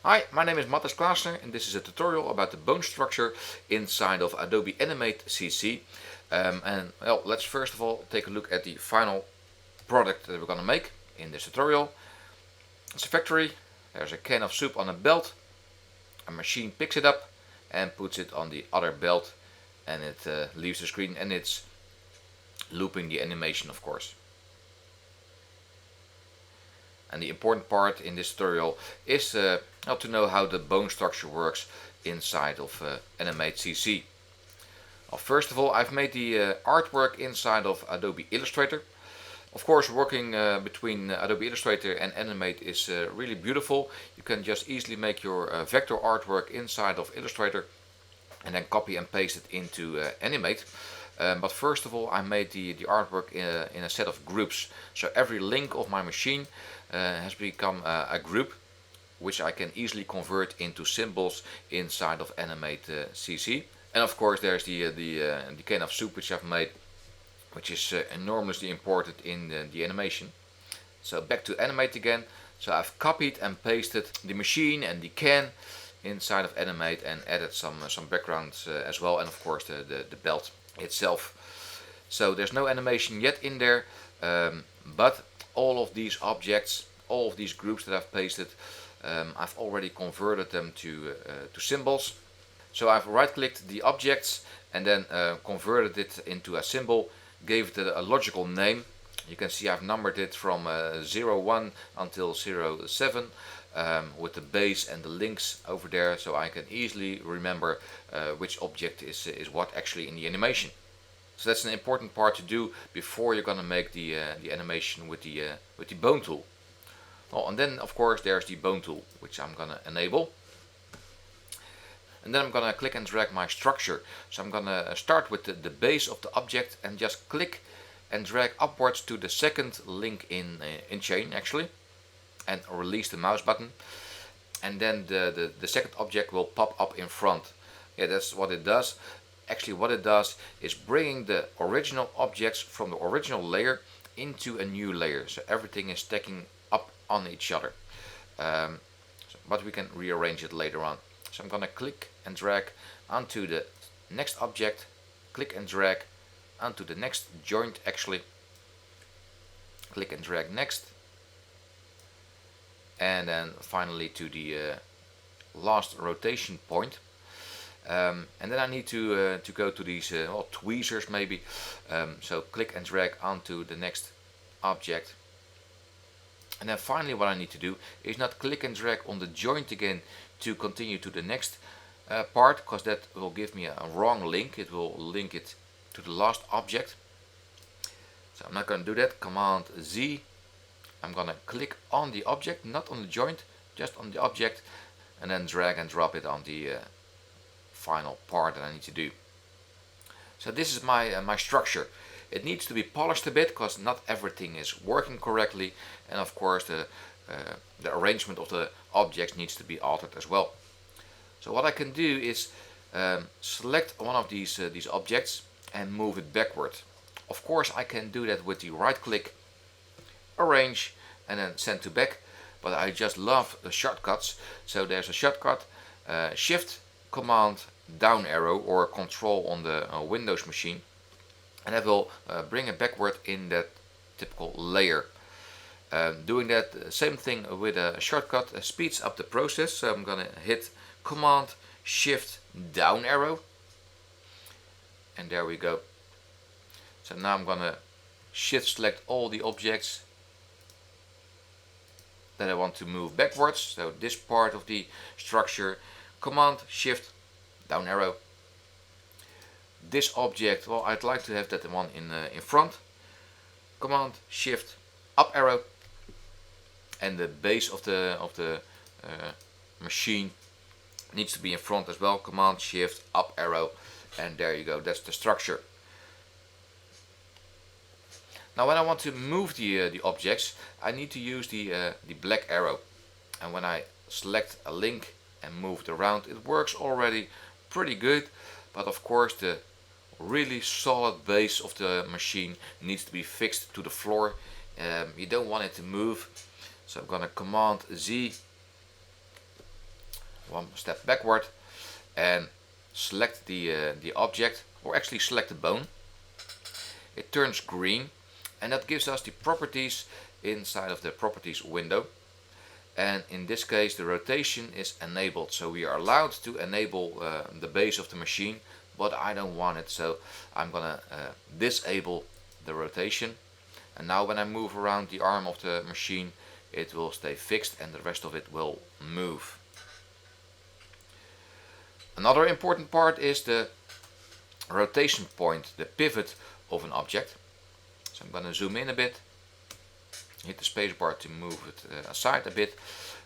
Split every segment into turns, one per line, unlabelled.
Hi, my name is Matthias Klaasner and this is a tutorial about the bone structure inside of Adobe Animate CC. Let's first of all take a look at the final product that we're going to make in this tutorial. It's a factory. There's a can of soup on a belt. A machine picks it up and puts it on the other belt, and it leaves the screen, and it's looping the animation, of course. And the important part in this tutorial is to know how the bone structure works inside of Animate CC. Well, first of all, I've made the artwork inside of Adobe Illustrator. Of course, working between Adobe Illustrator and Animate is really beautiful. You can just easily make your vector artwork inside of Illustrator and then copy and paste it into Animate. But first of all, I made the artwork in a set of groups. So every link of my machine has become a group, which I can easily convert into symbols inside of Animate CC. And of course, there's the can of soup which I've made, which is enormously important in the animation. So back to Animate again. So I've copied and pasted the machine and the can inside of Animate and added some backgrounds as well, and of course the belt itself. So there's no animation yet in there, but all of these objects, all of these groups that I've pasted, I've already converted them to symbols. So I've right-clicked the objects and then converted it into a symbol, gave it a logical name. You can see I've numbered it from 01 until 07 with the base and the links over there, so I can easily remember which object is what actually in the animation. So that's an important part to do before you're going to make the animation with the bone tool. Oh, and then of course there's the bone tool, which I'm going to enable. And then I'm going to click and drag my structure. So I'm going to start with the base of the object and just click and drag upwards to the second link in chain actually, and release the mouse button, and then the second object will pop up in front. Yeah, that's what it does. Actually what it does is bringing the original objects from the original layer into a new layer, so everything is stacking up on each other. But we can rearrange it later on. So I'm gonna click and drag onto the next object, click and drag onto the next joint actually, click and drag next, and then finally to the last rotation point. And then I need to go to these tweezers maybe. So click and drag onto the next object. And then finally what I need to do is not click and drag on the joint again to continue to the next part, because that will give me a wrong link. It will link it to the last object. So I'm not going to do that. Command Z. I'm going to click on the object, not on the joint, just on the object, and then drag and drop it on the final part that I need to do. So this is my structure. It needs to be polished a bit because not everything is working correctly, and of course the arrangement of the objects needs to be altered as well. So what I can do is select one of these objects and move it backward. Of course I can do that with the right click, arrange, and then send to back, but I just love the shortcuts. So there's a shortcut, Shift Command down arrow or Control on the Windows machine, and that will bring it backward in that typical layer. Doing that same thing with a shortcut speeds up the process. So I'm gonna hit Command Shift down arrow, and there we go. So now I'm gonna shift select all the objects that I want to move backwards. So this part of the structure, Command Shift down arrow. This object, well, I'd like to have that one in front. Command Shift up arrow, and the base of the machine needs to be in front as well. Command Shift up arrow, and there you go. That's the structure. Now when I want to move the objects, I need to use the black arrow, and when I select a link and move it around, it works already pretty good, but of course the really solid base of the machine needs to be fixed to the floor. You don't want it to move, so I'm gonna Command Z one step backward and select the object, or actually select the bone. It turns green, and that gives us the properties inside of the properties window. And in this case the rotation is enabled, so we are allowed to enable the base of the machine, but I don't want it, so I'm gonna disable the rotation. And now when I move around the arm of the machine, it will stay fixed and the rest of it will move. Another important part is the rotation point, the pivot of an object. So I'm going to zoom in a bit, hit the spacebar to move it aside a bit,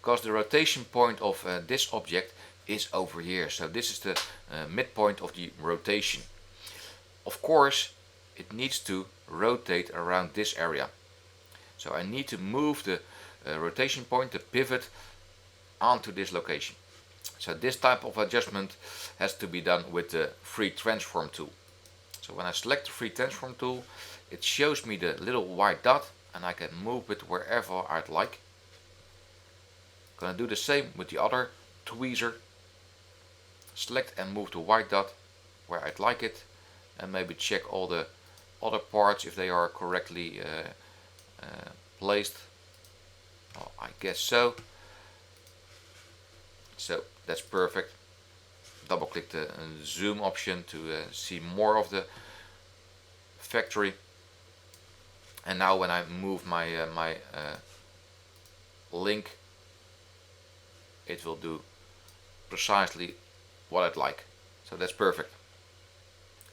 because the rotation point of this object is over here. So this is the midpoint of the rotation. Of course, it needs to rotate around this area. So I need to move the rotation point, the pivot, onto this location. So this type of adjustment has to be done with the free transform tool. So when I select the free transform tool, it shows me the little white dot and I can move it wherever I'd like. I'm gonna do the same with the other tweezer. Select and move the white dot where I'd like it, and maybe check all the other parts if they are correctly placed. Well, I guess so. So that's perfect. Double click the zoom option to see more of the factory. And now when I move my link, it will do precisely what I'd like. So that's perfect.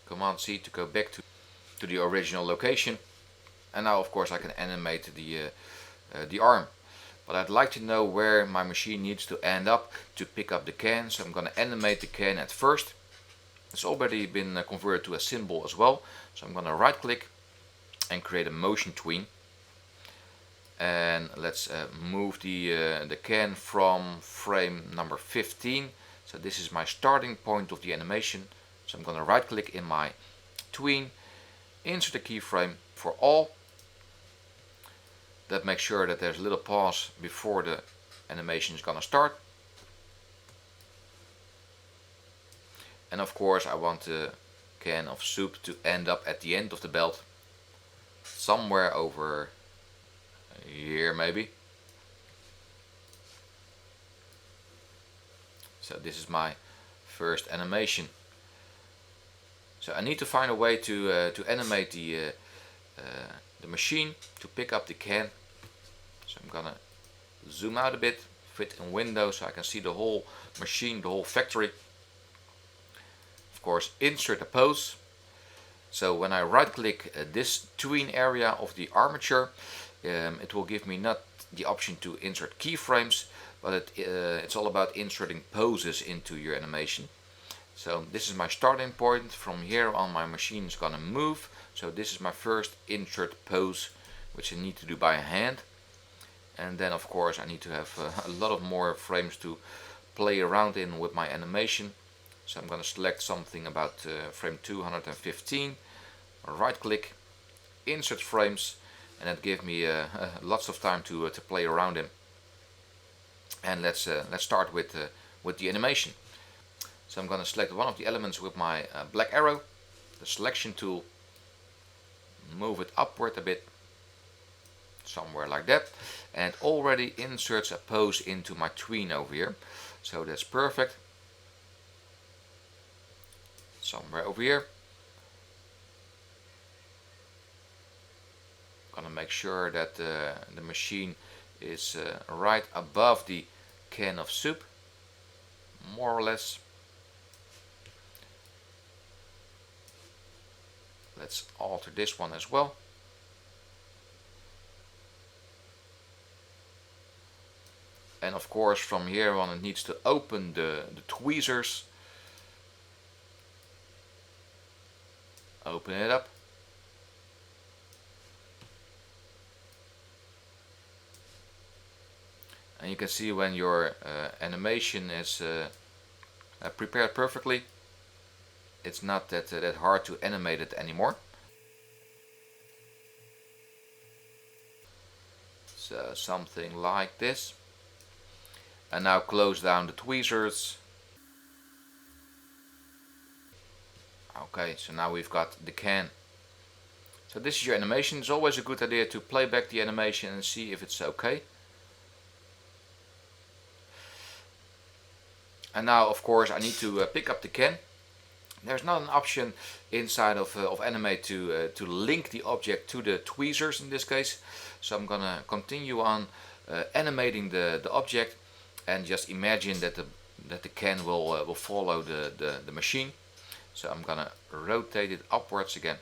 Command C to go back to the original location. And now of course I can animate the arm. But I'd like to know where my machine needs to end up to pick up the can. So I'm going to animate the can at first. It's already been converted to a symbol as well. So I'm going to right click and create a motion tween. And let's move the can from frame number 15. So this is my starting point of the animation. So I'm going to right click in my tween, insert a keyframe for all. That makes sure that there's a little pause before the animation is going to start. And of course I want the can of soup to end up at the end of the belt, somewhere over here maybe. So this is my first animation. So I need to find a way to animate the machine to pick up the can. So I'm gonna zoom out a bit, fit in window so I can see the whole machine, the whole factory. Of course, insert a pose. So when I right click this tween area of the armature, it will give me not the option to insert keyframes, but it's all about inserting poses into your animation. So this is my starting point. From here on my machine is gonna move. So this is my first insert pose, which I need to do by hand. And then of course I need to have a lot of more frames to play around in with my animation. So I'm going to select something about frame 215, right click, insert frames, and that gives me lots of time to play around in. And let's start with the animation. So I'm going to select one of the elements with my black arrow, the selection tool, move it upward a bit, somewhere like that, and already inserts a pose into my tween over here. So that's perfect. Somewhere over here. Gonna make sure that the machine is right above the can of soup, more or less. Let's alter this one as well. And of course from here on it needs to open the tweezers. Open it up. And you can see when your animation is prepared perfectly, it's not that hard to animate it anymore. So something like this. And now close down the tweezers. Okay, so now we've got the can. So this is your animation. It's always a good idea to play back the animation and see if it's okay. And now of course I need to pick up the can. There's not an option inside of Animate to link the object to the tweezers in this case. So I'm gonna continue on animating the object and just imagine that the can will follow the machine. So I'm gonna rotate it upwards again.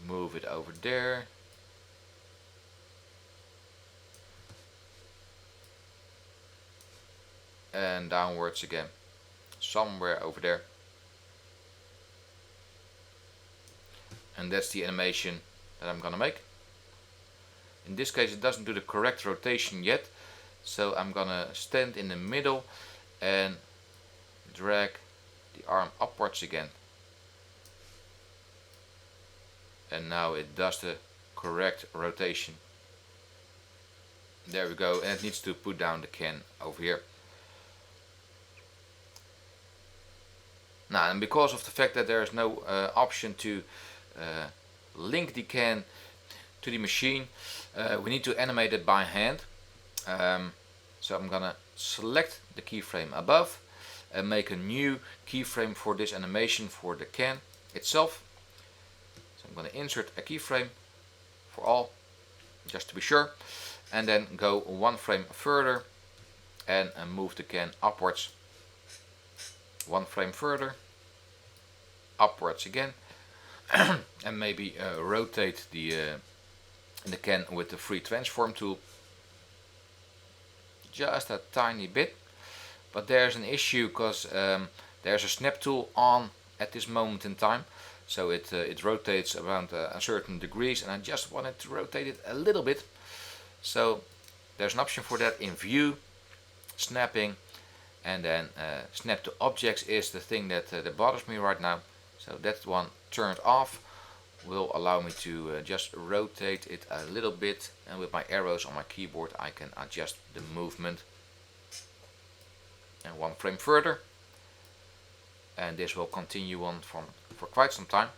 Move it over there. And downwards again, somewhere over there. And that's the animation that I'm gonna make. In this case it doesn't do the correct rotation yet, so I'm gonna stand in the middle and drag the arm upwards again. And now it does the correct rotation. There we go, and it needs to put down the can over here. Now, and because of the fact that there is no option to link the can to the machine, we need to animate it by hand. So I'm gonna select the keyframe above and make a new keyframe for this animation for the can itself. So I'm gonna insert a keyframe for all, just to be sure, and then go one frame further and move the can upwards. One frame further, upwards again, and maybe rotate the can with the free transform tool just a tiny bit. But there's an issue because there's a snap tool on at this moment in time, so it rotates around a certain degrees, and I just wanted to rotate it a little bit. So there's an option for that in view, snapping, and then snap to objects is the thing that bothers me right now. So that one turned off will allow me to just rotate it a little bit, and with my arrows on my keyboard I can adjust the movement. And one frame further, and this will continue on for quite some time.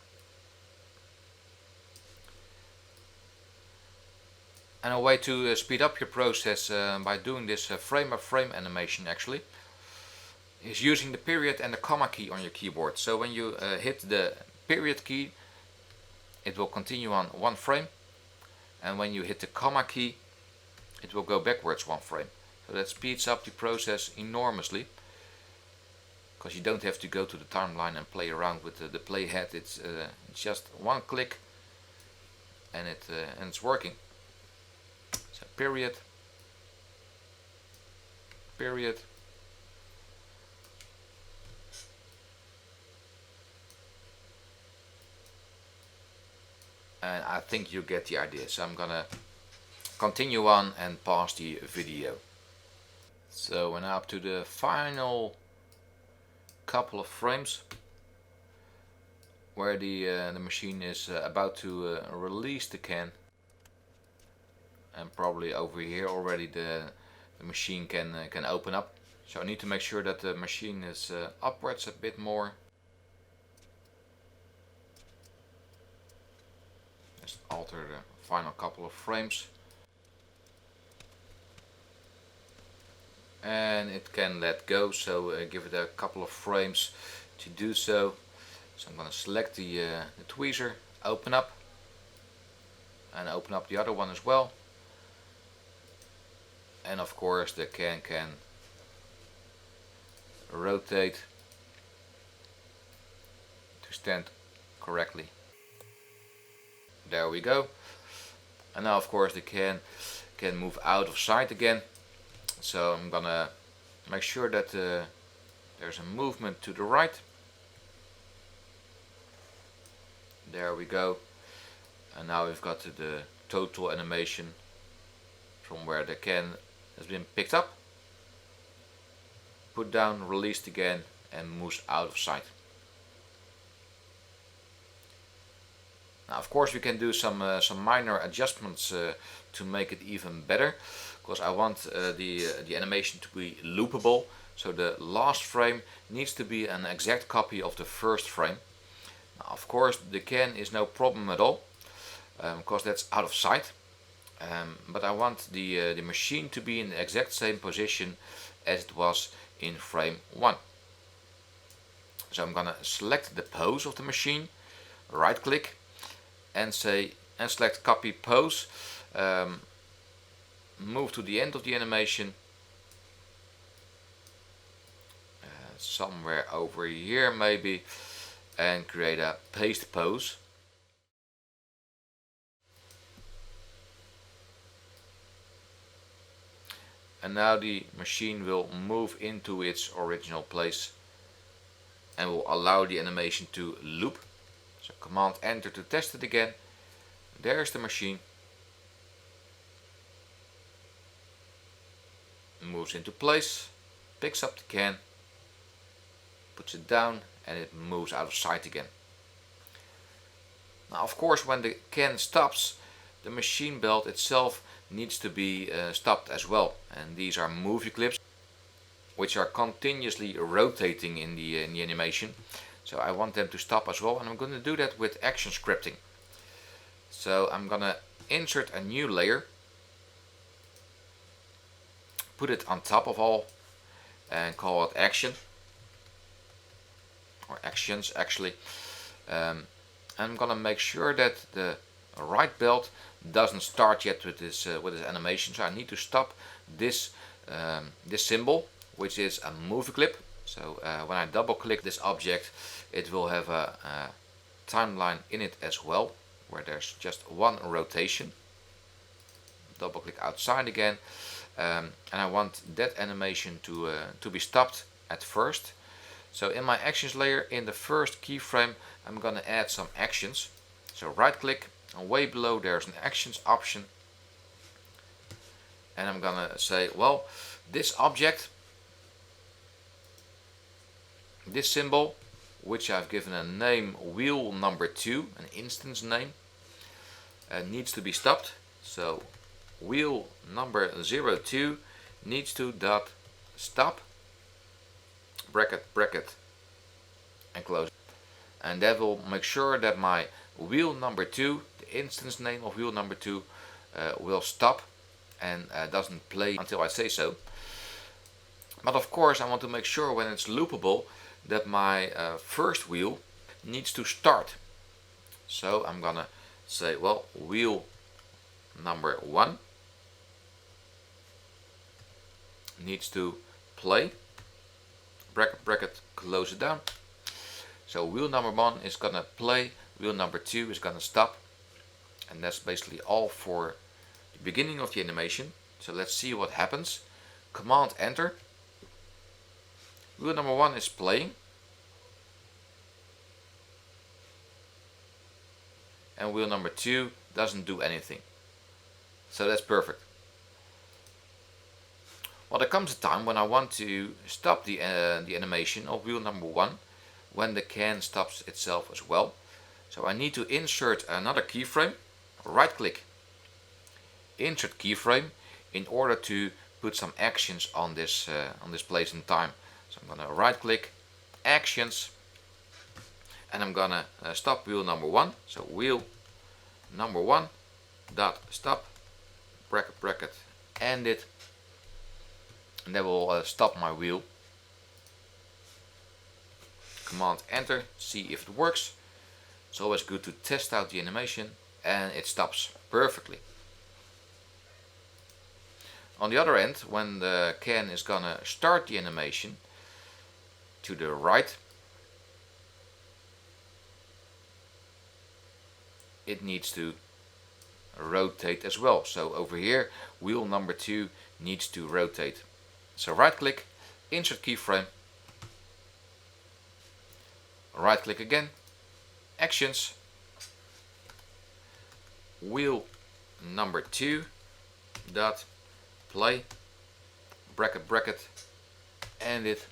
And a way to speed up your process by doing this frame by frame animation actually is using the period and the comma key on your keyboard. So when you hit the period key, it will continue on one frame, and when you hit the comma key, it will go backwards one frame. So that speeds up the process enormously, because you don't have to go to the timeline and play around with the playhead. It's just one click and it's working. So period, period, and I think you get the idea. So I'm gonna continue on and pause the video. So we're now up to the final couple of frames where the machine is about to release the can, and probably over here already the machine can open up. So I need to make sure that the machine is upwards a bit more. Just alter the final couple of frames, and it can let go, so give it a couple of frames to do so. So I'm going to select the tweezer, open up, and open up the other one as well. And of course the can rotate to stand correctly. There we go. And now of course the can move out of sight again. So I'm gonna make sure that there's a movement to the right. There we go. And now we've got the total animation from where the can has been picked up, put down, released again, and moves out of sight. Now, of course, we can do some minor adjustments to make it even better, because I want the animation to be loopable. So the last frame needs to be an exact copy of the first frame. Now, of course, the can is no problem at all, because that's out of sight. But I want the machine to be in the exact same position as it was in frame 1. So I'm gonna select the pose of the machine, right click, and select copy pose, move to the end of the animation, somewhere over here maybe, and create a paste pose. And now the machine will move into its original place and will allow the animation to loop. So Command Enter to test it again. There's the machine. Moves into place, picks up the can, puts it down, and it moves out of sight again. Now, of course, when the can stops, the machine belt itself needs to be stopped as well. And these are movie clips, which are continuously rotating in the animation. So I want them to stop as well, and I'm going to do that with action scripting. So I'm going to insert a new layer, put it on top of all, and call it action, or actions actually. I'm gonna make sure that the right belt doesn't start yet with this animation. So I need to stop this this symbol, which is a movie clip. So when I double click this object, it will have a timeline in it as well, where there's just one rotation. Double click outside again, and I want that animation to be stopped at first. So in my actions layer, in the first keyframe, I'm going to add some actions. So right click, and way below there's an actions option, and I'm going to say, well, this object, this symbol, which I've given a name wheel number 2, an instance name, needs to be stopped. So wheel number 02 needs to dot stop, bracket, and close. And that will make sure that my wheel number 2, the instance name of wheel number 2, will stop and doesn't play until I say so. But of course I want to make sure when it's loopable that my first wheel needs to start. So I'm gonna say, well, wheel number 1 needs to play, bracket, close it down. So wheel number 1 is gonna play, wheel number 2 is gonna stop, and that's basically all for the beginning of the animation. So let's see what happens. Command Enter. Wheel number 1 is playing, and wheel number 2 doesn't do anything. So that's perfect. Well, there comes a time when I want to stop the animation of wheel number 1 when the can stops itself as well. So I need to insert another keyframe, right click, insert keyframe, in order to put some actions on this place in time. So I'm gonna right click, actions, and I'm gonna stop wheel number 1. So wheel number 1 dot stop, bracket, end it, and that will stop my wheel. Command Enter, see if it works. It's always good to test out the animation, and it stops perfectly. On the other end, when the can is gonna start the animation to the right, it needs to rotate as well. So over here, wheel number 2 needs to rotate. So right click, insert keyframe, right click again, actions, wheel number 2 dot play, bracket, end it,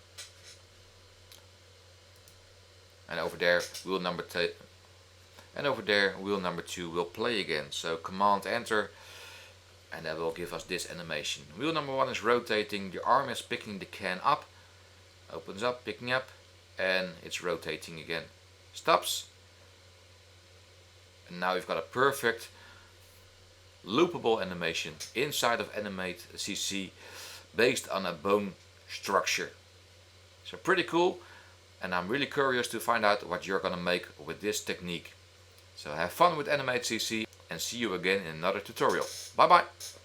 and over there wheel number and over there wheel number 2 will play again. So Command Enter, and that will give us this animation. Wheel number 1 is rotating, the arm is picking the can up, opens up, picking up, and it's rotating again. Stops, and now we've got a perfect loopable animation inside of Animate CC based on a bone structure. So pretty cool, and I'm really curious to find out what you're gonna make with this technique. So have fun with Animate CC and see you again in another tutorial. Bye bye!